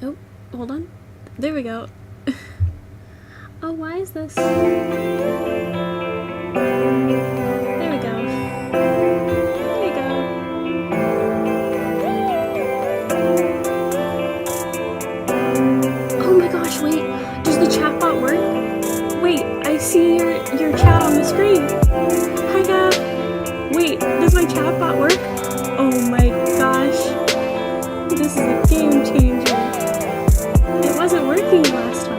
Oh, hold on. There we go. Oh, why is this? There we go. There we go. Oh my gosh, wait. Does the chatbot work? Wait, I see your chat on the screen. Hi, Gab. Wait, does my chatbot work? Oh my gosh. This is a game changer. It wasn't working last time.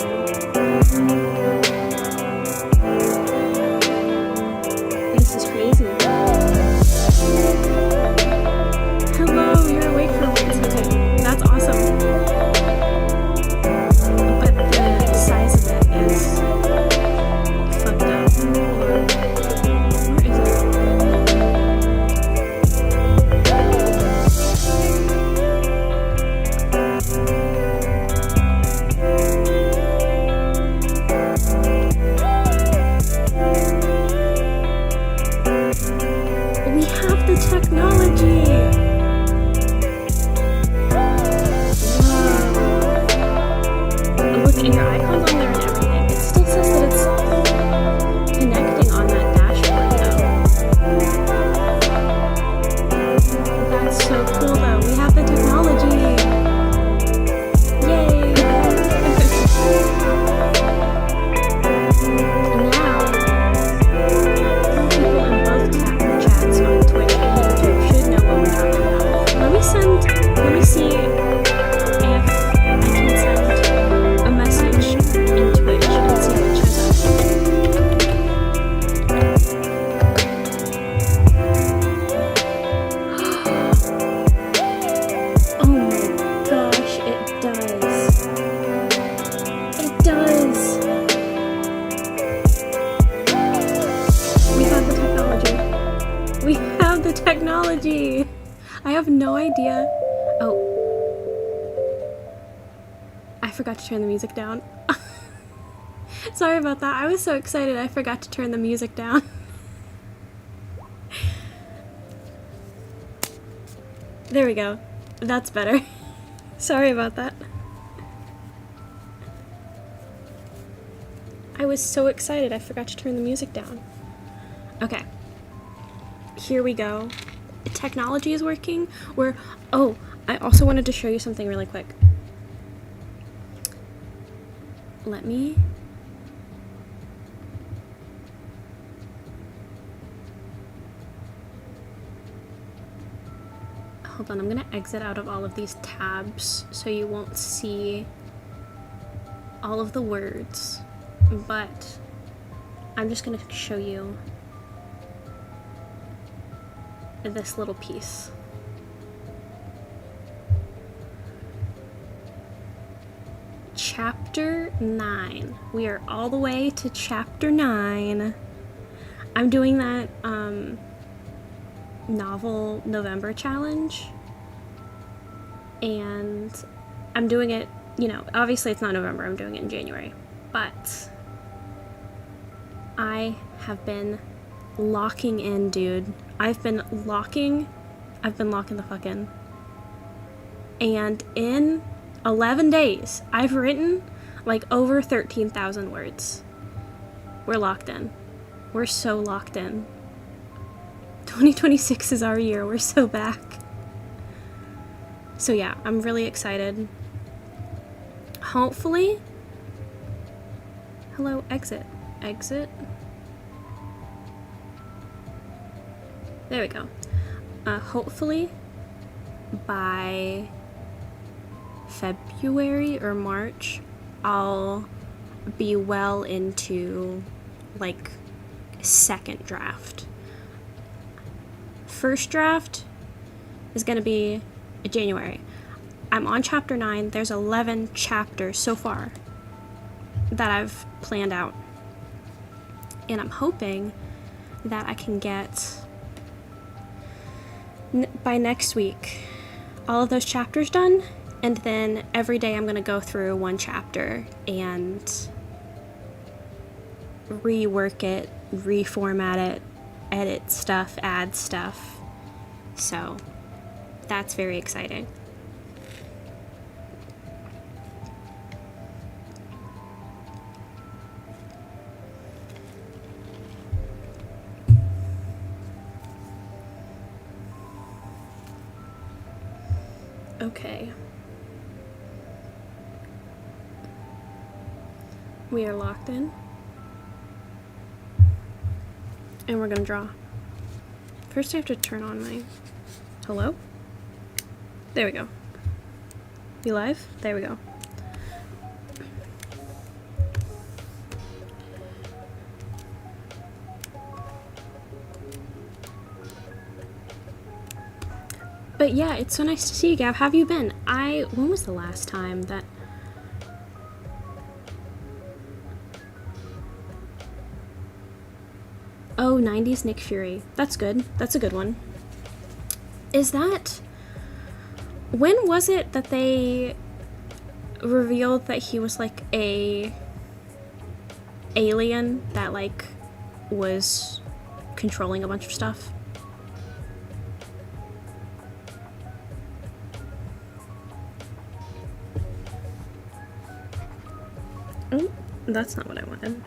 This is crazy. Hello, you're awake for once. Okay, that's awesome. But the size of it is fucked up. Where is it? We have the technology! Whoa. Look, and your icon's on there and everything. It still says that it's connecting on that dashboard, though. That's so cool, though. We have the technology! Yay! Now, people in both chats on Twitch and YouTube should know what we're talking about. Let me see if I can send a message in Twitch and see what shows up. Oh my gosh, it does. It does! We have the technology. We have the technology! I have no idea. Oh. I forgot to turn the music down. Sorry about that. I was so excited I forgot to turn the music down. There we go. That's better. Sorry about that. I was so excited I forgot to turn the music down. Okay. Here we go. Technology is working. Oh, I also wanted to show you something really quick. Let me... Hold on, I'm gonna exit out of all of these tabs so you won't see all of the words, but I'm just gonna show you this little piece. Chapter 9. We are all the way to chapter 9. I'm doing that novel November challenge, and I'm doing it, you know, obviously it's not November, I'm doing it in January, but I have been locking in, dude. I've been locking the fuck in. And in 11 days, I've written like over 13,000 words. We're locked in. We're so locked in. 2026 is our year. We're so back. So yeah, I'm really excited. Hopefully... Hello, exit. Exit. There we go. Hopefully by February or March, I'll be well into like second draft. First draft is gonna be January. I'm on chapter 9. There's 11 chapters so far that I've planned out. And I'm hoping that I can get by next week all of those chapters done, and then every day I'm going to go through one chapter and rework it, reformat it, edit stuff, add stuff. So that's very exciting. Okay. We are locked in. And we're gonna draw. First I have to turn on my... Hello? There we go. You live? There we go. But yeah, it's so nice to see you, Gab. How have you been? When was the last time that... Oh, 90s Nick Fury. That's good. That's a good one. Is that... When was it that they revealed that he was like a alien that like was controlling a bunch of stuff? Oh, that's not what I wanted.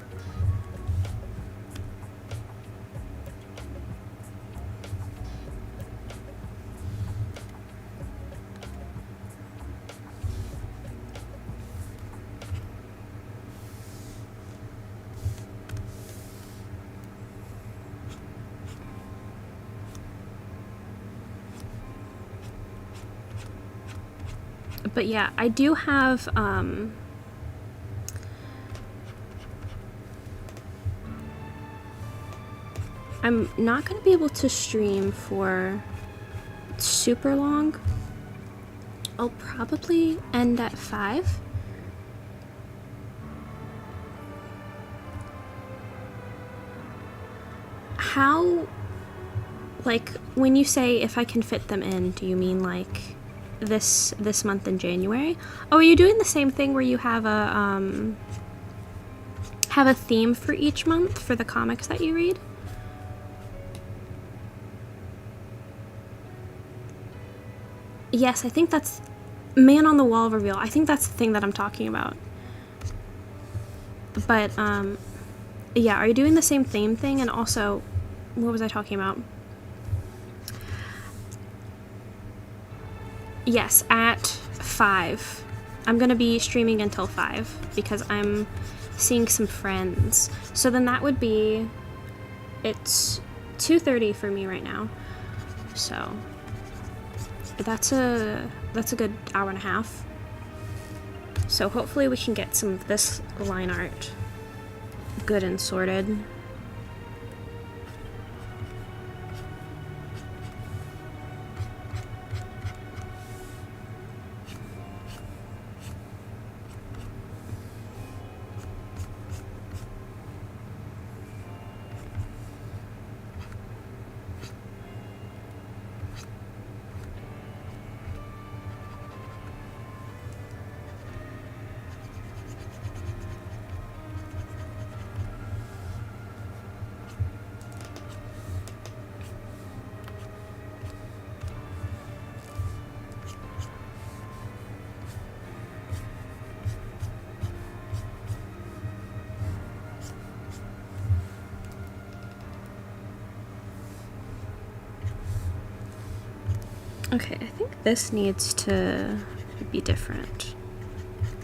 But yeah, I do have, I'm not going to be able to stream for super long. I'll probably end at 5. How, like, when you say if I can fit them in, do you mean like this month in January? Oh, are you doing the same thing where you have a theme for each month for the comics that you read? Yes, I think that's Man on the Wall reveal. I think that's the thing that I'm talking about. But yeah, are you doing the same theme thing? And also, what was I talking about? Yes, at 5. I'm gonna be streaming until 5 because I'm seeing some friends. So then that would be, it's 2:30 for me right now. So that's a good hour and a half. So hopefully we can get some of this line art good and sorted. Okay, I think this needs to be different.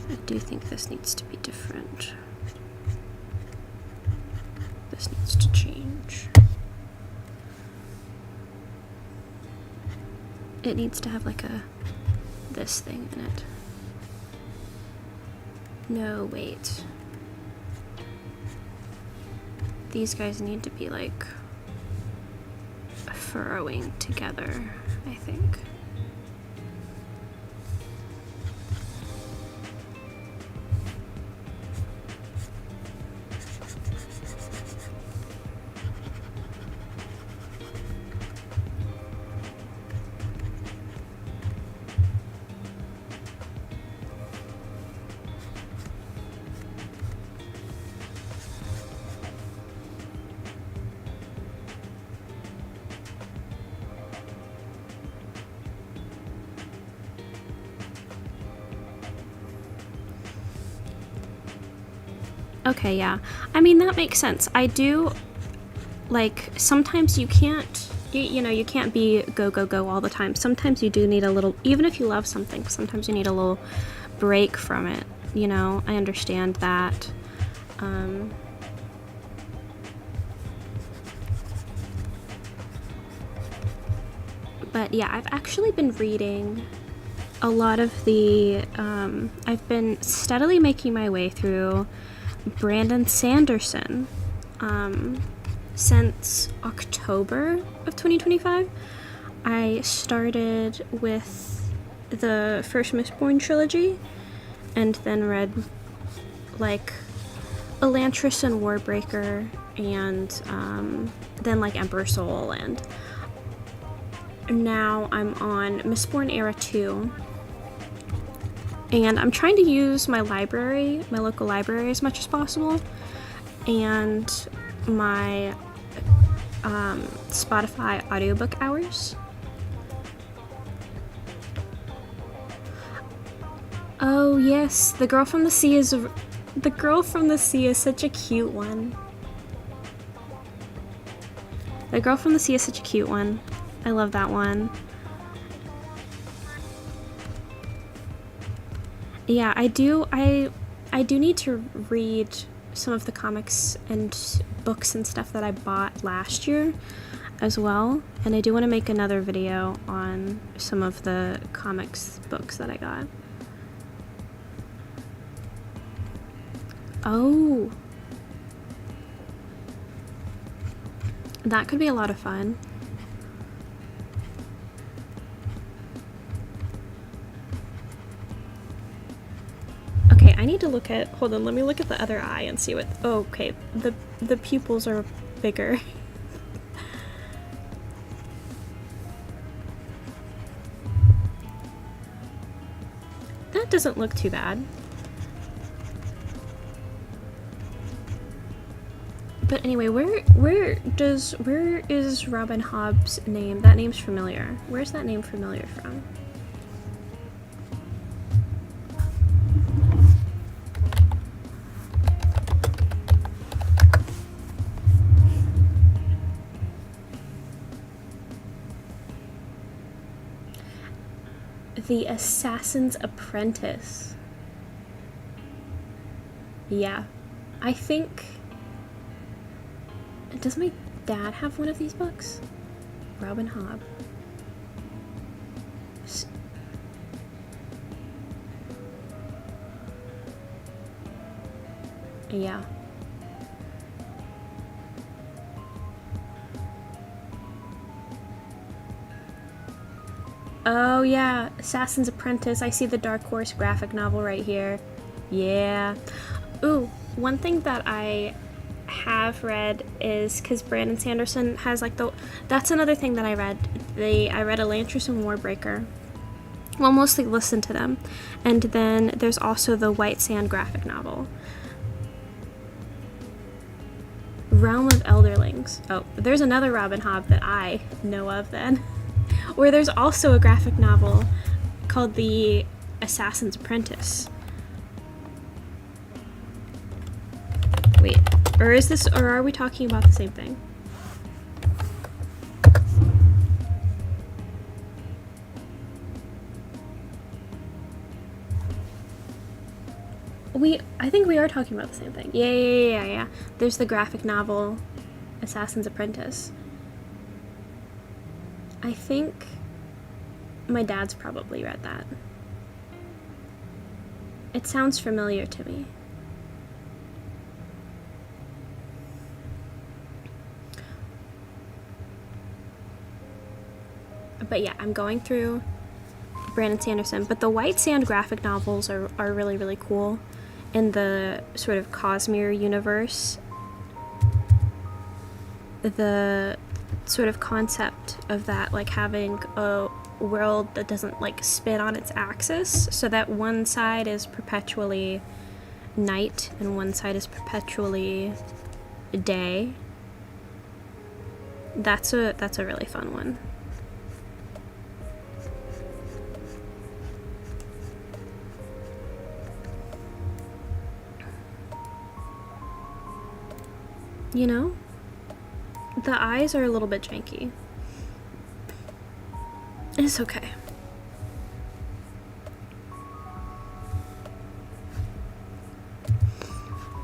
I do think this needs to be different. This needs to change. It needs to have like this thing in it. No, wait. These guys need to be like furrowing together, I think. Okay, yeah. I mean, that makes sense. I do, like, sometimes you can't you know, you can't be go, go, go all the time. Sometimes you do need a little, even if you love something, sometimes you need a little break from it. You know, I understand that. But yeah, I've actually been reading a lot of the, I've been steadily making my way through Brandon Sanderson since October of 2025. I started with the first Mistborn trilogy and then read like Elantris and Warbreaker and then like Emperor Soul, and now I'm on Mistborn Era 2. And I'm trying to use my library, my local library, as much as possible, and my Spotify audiobook hours. Oh yes, the girl from the sea is such a cute one. The girl from the sea is such a cute one. I love that one. Yeah, I do need to read some of the comics and books and stuff that I bought last year as well, and I do want to make another video on some of the comics books that I got. Oh, that could be a lot of fun. Okay, I need to look at, hold on, let me look at the other eye and see what, oh, okay, the pupils are bigger. That doesn't look too bad. But anyway, where is Robin Hobb's name? That name's familiar. Where's that name familiar from? The Assassin's Apprentice. Yeah. I think... Does my dad have one of these books? Robin Hobb. Yeah. Oh yeah, Assassin's Apprentice. I see the Dark Horse graphic novel right here. Yeah. Ooh, one thing that I have read is, because Brandon Sanderson has like that's another thing that I read. I read Elantris and Warbreaker. Well, mostly listened to them. And then there's also the White Sand graphic novel. Realm of Elderlings. Oh, there's another Robin Hobb that I know of then. Where there's also a graphic novel called The Assassin's Apprentice. Wait, or are we talking about the same thing? I think we are talking about the same thing. Yeah. There's the graphic novel Assassin's Apprentice. I think my dad's probably read that. It sounds familiar to me. But yeah, I'm going through Brandon Sanderson, but the White Sand graphic novels are really, really cool in the sort of Cosmere universe. The sort of concept of that, like having a world that doesn't like spin on its axis, so that one side is perpetually night and one side is perpetually day. That's a really fun one. You know, the eyes are a little bit janky. It's okay.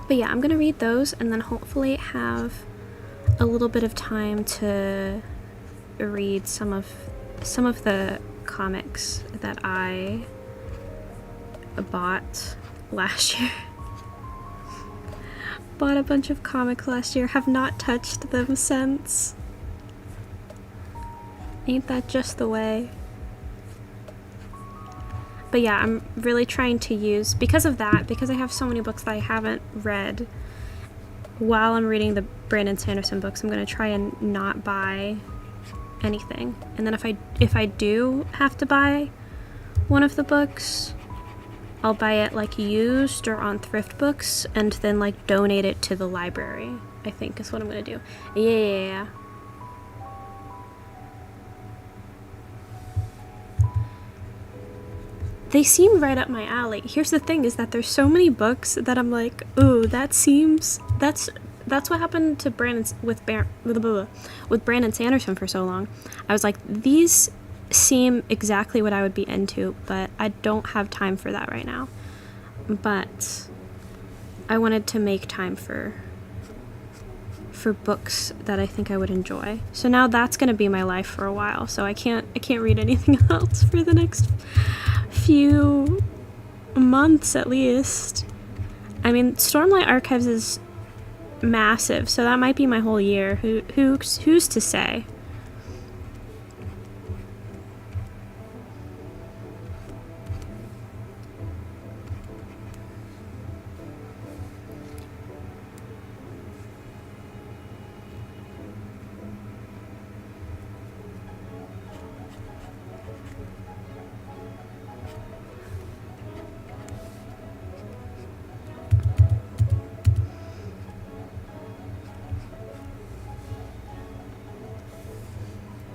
But yeah, I'm gonna read those and then hopefully have a little bit of time to read some of the comics that I bought last year. Bought a bunch of comics last year, have not touched them since. Ain't that just the way? But yeah, I'm really trying to use, because of that, because I have so many books that I haven't read while I'm reading the Brandon Sanderson books, I'm going to try and not buy anything. And then if I do have to buy one of the books, I'll buy it like used or on thrift books and then like donate it to the library, I think is what I'm going to do. Yeah. They seem right up my alley. Here's the thing, is that there's so many books that I'm like, ooh, that's what happened to with Brandon Sanderson for so long. I was like, these seem exactly what I would be into, but I don't have time for that right now. But I wanted to make time for books that I think I would enjoy. So now that's going to be my life for a while. So I can't read anything else for the next few months at least. I mean, Stormlight Archives is massive, so that might be my whole year. Who's to say?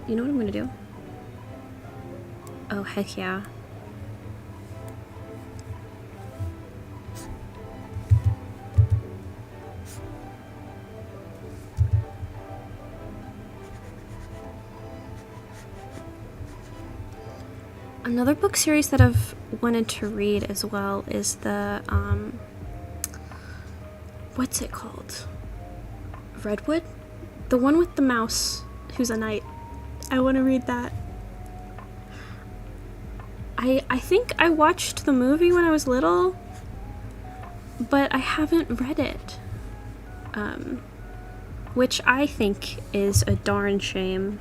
You know what I'm gonna do? Oh, heck yeah. Another book series that I've wanted to read as well is the, what's it called? Redwood? The one with the mouse who's a knight. I want to read that. I think I watched the movie when I was little, but I haven't read it. Which I think is a darn shame.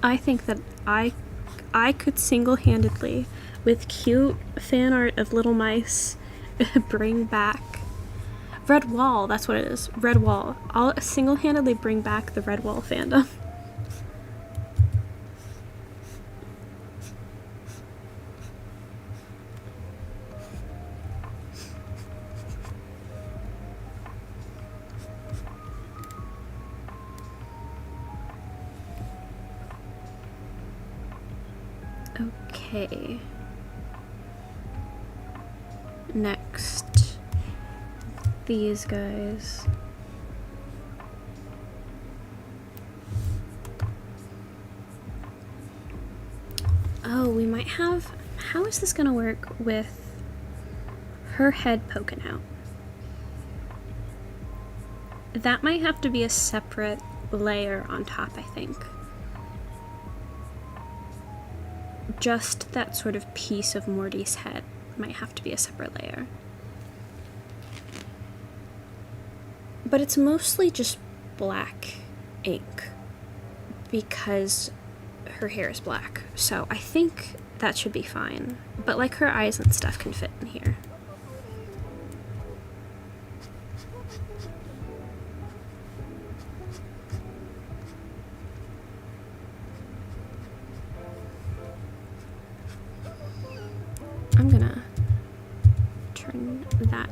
I think that I could single-handedly, with cute fan art of little mice, bring back Redwall, that's what it is. Redwall. I'll single-handedly bring back the Redwall fandom. Okay. Next. These guys. Oh, we might have... How is this gonna work with her head poking out? That might have to be a separate layer on top, I think. Just that sort of piece of Morty's head might have to be a separate layer. But it's mostly just black ink because her hair is black. So I think that should be fine. But like her eyes and stuff can fit in here. I'm gonna turn that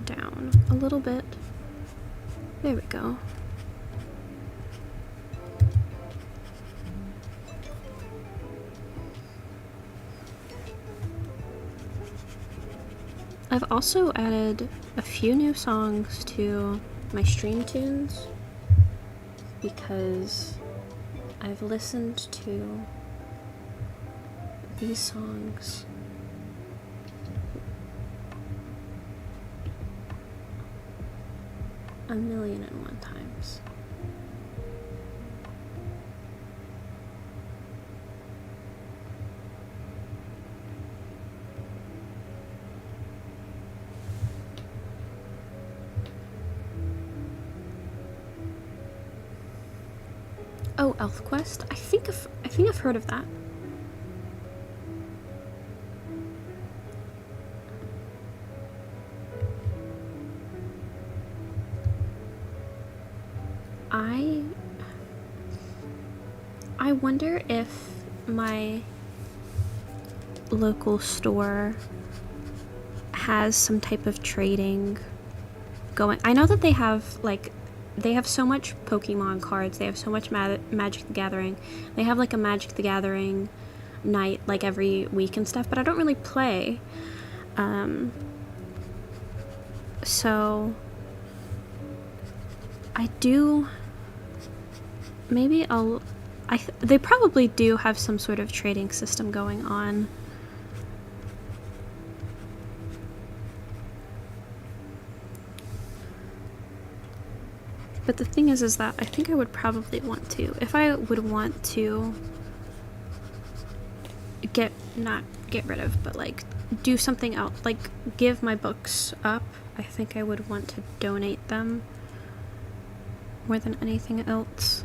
down a little bit. There we go. I've also added a few new songs to my stream tunes because I've listened to these songs a million and one times. Oh, ElfQuest? I think I've heard of that. I wonder if my local store has some type of trading going. I know that they have so much Pokemon cards, they have so much Magic the Gathering. They have like a Magic the Gathering night like every week and stuff, but I don't really play. So I do, maybe they probably do have some sort of trading system going on. But the thing is that I think I would probably want to, if I would want to not get rid of, but like do something else, like give my books up, I think I would want to donate them more than anything else.